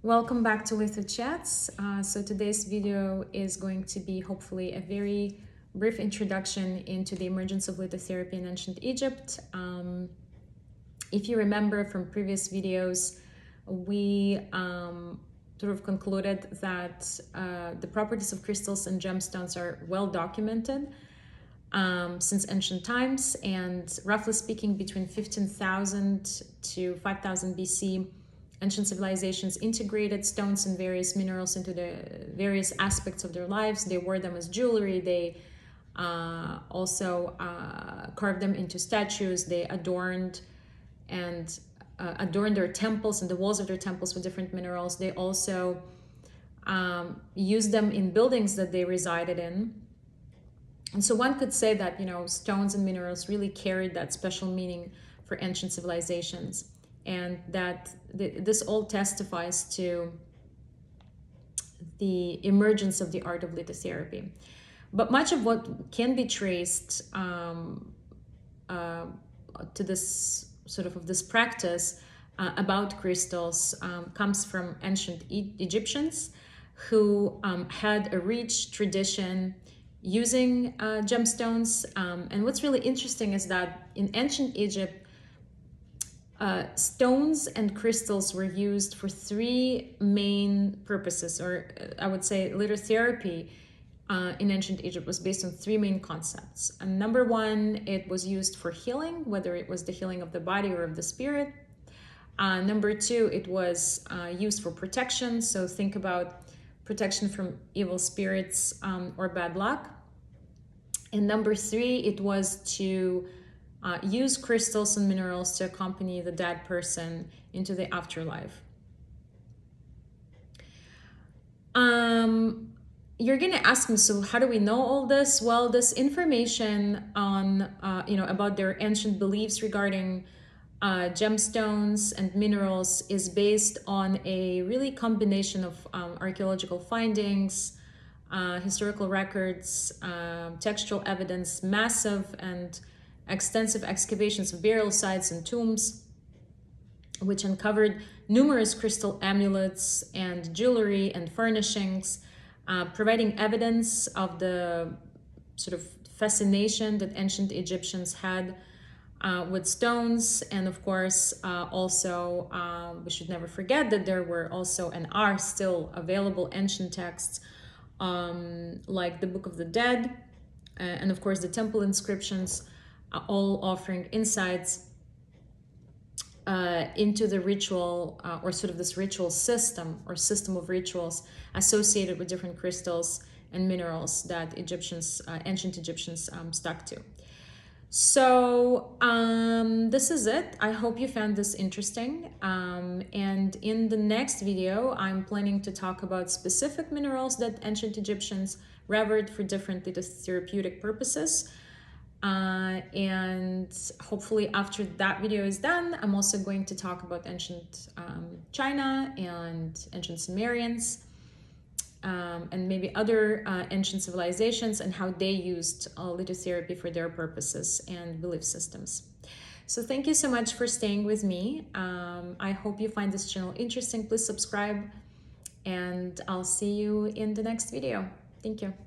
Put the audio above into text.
Welcome back to Litho Chats. So today's video is going to be hopefully a very brief introduction into the emergence of lithotherapy in ancient Egypt. If you remember from previous videos, we sort of concluded that the properties of crystals and gemstones are well documented since ancient times, and roughly speaking, between 15,000 to 5,000 BC, ancient civilizations integrated stones and various minerals into the various aspects of their lives. They wore them as jewelry. They also carved them into statues. They adorned their temples and the walls of their temples with different minerals. They also used them in buildings that they resided in. And so one could say that, stones and minerals really carried that special meaning for ancient civilizations. And that this all testifies to the emergence of the art of lithotherapy. But much of what can be traced to this this practice about crystals comes from ancient Egyptians who had a rich tradition using gemstones. And what's really interesting is that in ancient Egypt, stones and crystals were used for three main purposes, or I would say lithotherapy in ancient Egypt was based on three main concepts. And number one, it was used for healing, whether it was the healing of the body or of the spirit. Number two, it was used for protection. So think about protection from evil spirits or bad luck. And number three, it was to use crystals and minerals to accompany the dead person into the afterlife. You're gonna ask me, so how do we know all this? Well, this information on about their ancient beliefs regarding gemstones and minerals is based on a really combination of archaeological findings, historical records, textual evidence, massive and extensive excavations of burial sites and tombs, which uncovered numerous crystal amulets and jewelry and furnishings, providing evidence of the sort of fascination that ancient Egyptians had with stones. And of course, also, we should never forget that there were also and are still available ancient texts like the Book of the Dead, and of course the temple inscriptions, all offering insights into the ritual or sort of this ritual system or system of rituals associated with different crystals and minerals that ancient Egyptians stuck to. So this is it. I hope you found this interesting. And in the next video, I'm planning to talk about specific minerals that ancient Egyptians revered for different lithotherapeutic purposes. And hopefully after that video is done, I'm also going to talk about ancient China and ancient Sumerians, and maybe other ancient civilizations and how they used lithotherapy for their purposes and belief systems. So thank you so much for staying with me. I hope you find this channel interesting. Please subscribe, and I'll see you in the next video. Thank you.